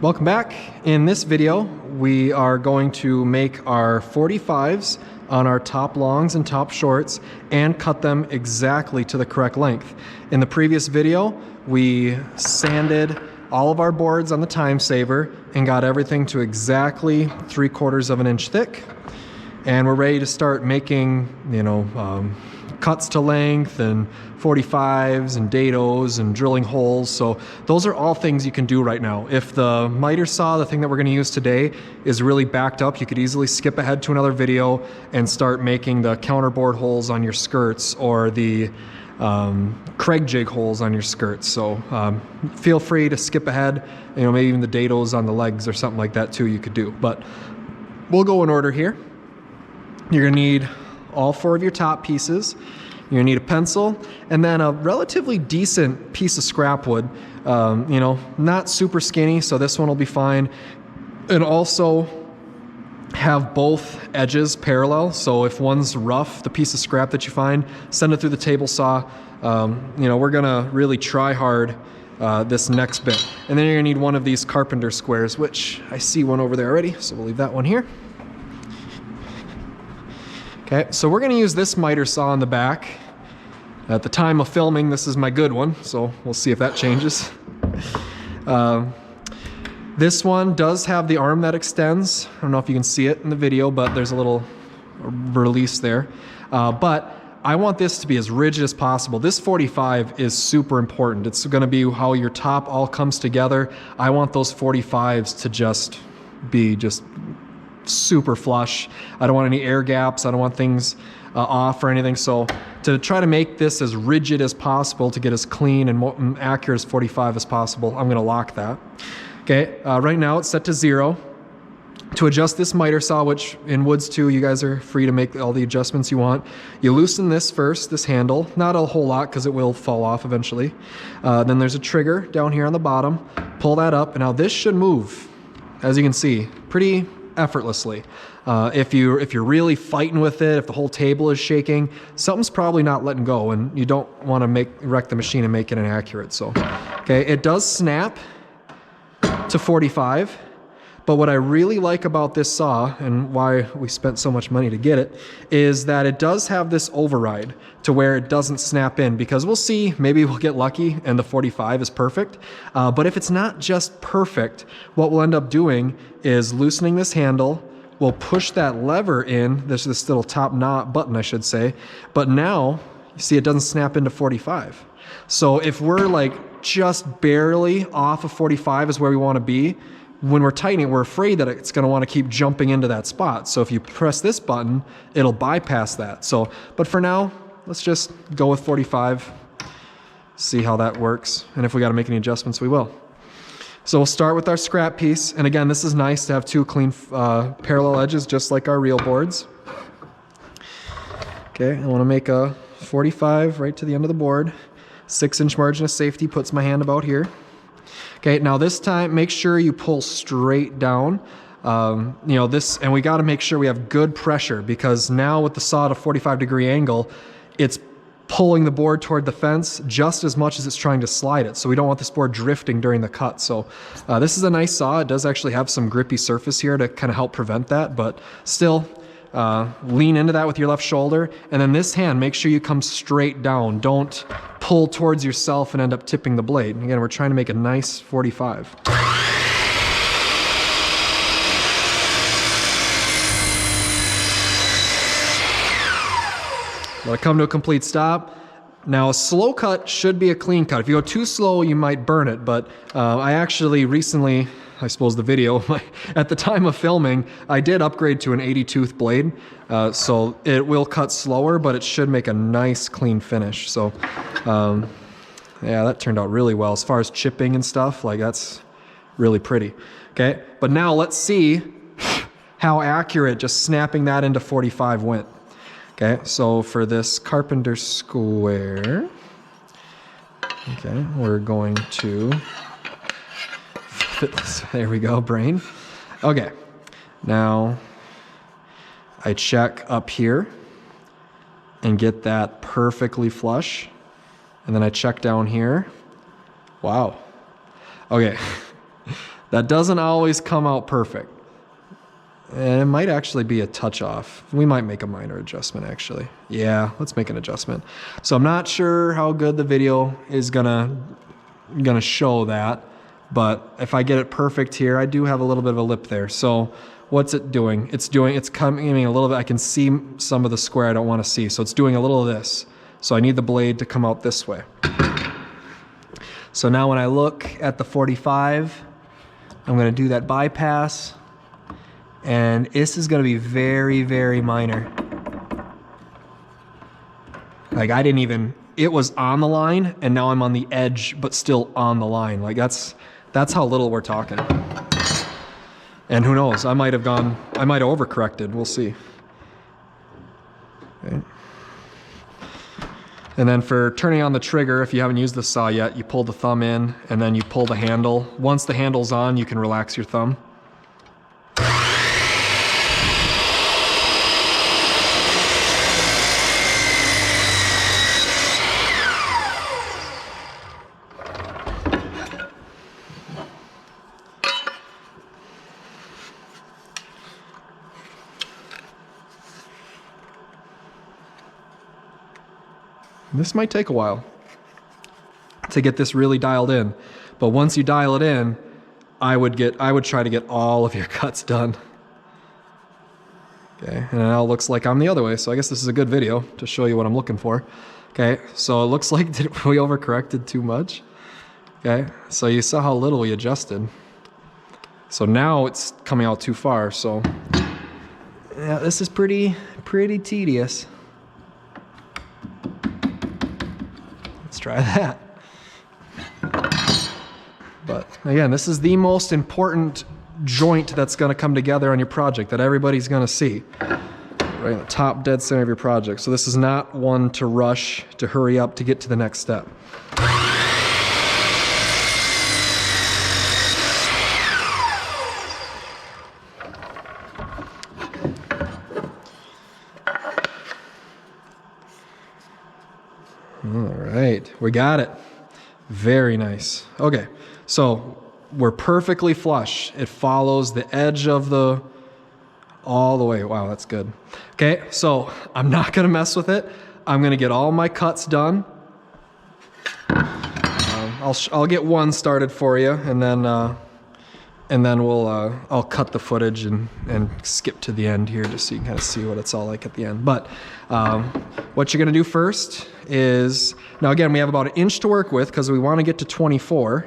Welcome back. In this video, we are going to make our 45s on our top longs and top shorts and cut them exactly to the correct length. In the previous video, we sanded all of our boards on the time saver and got everything to exactly 3/4 of an inch thick. And we're ready to start making, cuts to length and 45s and dados and drilling holes. So those are all things you can do right now. If the miter saw, the thing that we're going to use today, is really backed up, you could easily skip ahead to another video and start making the counterboard holes on your skirts or the Craig jig holes on your skirts. So feel free to skip ahead, maybe even the dados on the legs or something like that too you could do. But we'll go in order here. You're going to need all 4 of your top pieces. You're going to need a pencil and then a relatively decent piece of scrap wood. Not super skinny, so this one will be fine. And also have both edges parallel, so if one's rough, the piece of scrap that you find, send it through the table saw. We're going to really try hard this next bit. And then you're going to need one of these carpenter squares, which I see one over there already, so we'll leave that one here. Okay, so we're going to use this miter saw in the back. At the time of filming, this is my good one, so we'll see if that changes. This one does have the arm that extends. I don't know if you can see it in the video, but there's a little release there. But I want this to be as rigid as possible. This 45 is super important. It's going to be how your top all comes together. I want those 45s to just be super flush. I don't want any air gaps. I don't want things off or anything. So to try to make this as rigid as possible, to get as clean and accurate as 45 as possible, I'm going to lock that. Okay, right now it's set to 0. To adjust this miter saw, which in woods too, you guys are free to make all the adjustments you want. You loosen this first, this handle, not a whole lot because it will fall off eventually. Then there's a trigger down here on the bottom. Pull that up, and now this should move, as you can see, pretty effortlessly. If you're really fighting with it, if the whole table is shaking, something's probably not letting go, and you don't want to wreck the machine and make it inaccurate. So, okay, it does snap to 45, but what I really like about this saw and why we spent so much money to get it is that it does have this override to where it doesn't snap in, because we'll see, maybe we'll get lucky and the 45 is perfect. But if it's not just perfect, what we'll end up doing is loosening this handle. We'll push that lever in. There's this little top knot button, I should say. But now, you see it doesn't snap into 45. So if we're like just barely off of 45 is where we want to be, when we're tightening, we're afraid that it's going to want to keep jumping into that spot. So if you press this button, it'll bypass that. So, but for now, let's just go with 45, see how that works. And if we got to make any adjustments, we will. So we'll start with our scrap piece. And again, this is nice to have 2 clean parallel edges, just like our reel boards. Okay, I want to make a 45 right to the end of the board. 6-inch margin of safety puts my hand about here. Okay, now this time, make sure you pull straight down. And we got to make sure we have good pressure, because now with the saw at a 45-degree angle, it's pulling the board toward the fence just as much as it's trying to slide it. So we don't want this board drifting during the cut. So this is a nice saw. It does actually have some grippy surface here to kind of help prevent that, but still lean into that with your left shoulder. And then this hand, make sure you come straight down. Don't pull towards yourself and end up tipping the blade. And again, we're trying to make a nice 45. Let it come to a complete stop. Now a slow cut should be a clean cut. If you go too slow, you might burn it, but I actually recently, I suppose the video, at the time of filming, I did upgrade to an 80 tooth blade. So it will cut slower, but it should make a nice clean finish. So yeah, that turned out really well. As far as chipping and stuff, that's really pretty. Okay, but now let's see how accurate just snapping that into 45 went. Okay, so for this carpenter square, okay, we're going to fit this. There we go, brain. Okay, now I check up here and get that perfectly flush. And then I check down here. Wow. Okay. That doesn't always come out perfect. And it might actually be a touch off. We might make a minor adjustment actually. Yeah, let's make an adjustment. So I'm not sure how good the video is gonna show that, but if I get it perfect here, I do have a little bit of a lip there. So what's it doing? It's coming a little bit. I can see some of the square I don't want to see. So it's doing a little of this. So I need the blade to come out this way. So now when I look at the 45, I'm gonna do that bypass. And this is gonna be very, very minor. Like it was on the line and now I'm on the edge, but still on the line. Like that's how little we're talking. And who knows, I might have overcorrected, we'll see. Okay. And then for turning on the trigger, if you haven't used the saw yet, you pull the thumb in and then you pull the handle. Once the handle's on, you can relax your thumb. This might take a while to get this really dialed in, but once you dial it in, I would try to get all of your cuts done. Okay, and it now looks like I'm the other way, so I guess this is a good video to show you what I'm looking for. Okay, so it looks like we overcorrected too much. Okay, so you saw how little we adjusted. So now it's coming out too far, so yeah, this is pretty tedious. Let's try that. But again, this is the most important joint that's going to come together on your project that everybody's going to see. Right in the top dead center of your project. So this is not one to rush, to hurry up to get to the next step. All right, we got it. Very nice. Okay, so we're perfectly flush. It follows the edge of the all the way. Wow, that's good. Okay, so I'm not gonna mess with it. I'm gonna get all my cuts done. I'll get one started for you, and then I'll cut the footage and skip to the end here just so you can kind of see what it's all like at the end. But what you're gonna do first is, now again, we have about 1 inch to work with because we want to get to 24.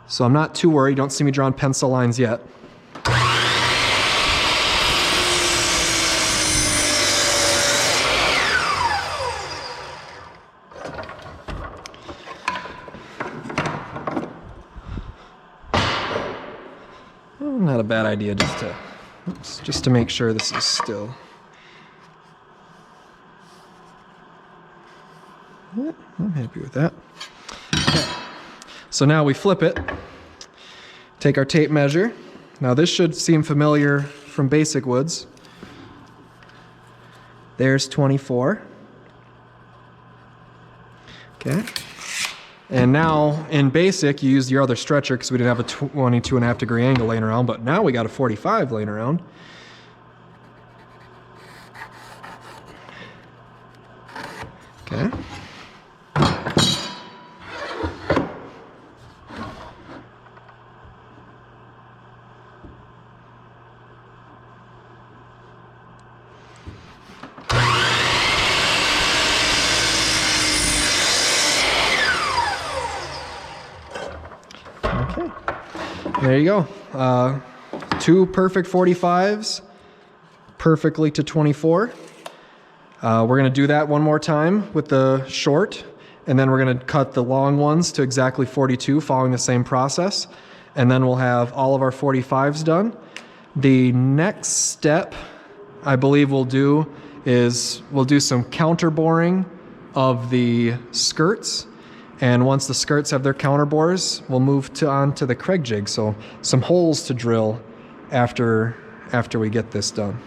So I'm not too worried. You don't see me drawing pencil lines yet. Not a bad idea just to make sure this is still. Yeah, I'm happy with that. Okay. So now we flip it, take our tape measure. Now this should seem familiar from basic woods. There's 24. Okay. And now in basic, you used your other stretcher because we didn't have a 22.5 degree angle laying around, but now we got a 45 laying around. Okay. Okay, there you go. 2 perfect 45s, perfectly to 24. We're going to do that one more time with the short, and then we're going to cut the long ones to exactly 42 following the same process, and then we'll have all of our 45s done. The next step I believe we'll do is we'll do some counter boring of the skirts. And once the skirts have their counter bores, we'll move on to the Craig jig. So some holes to drill after we get this done.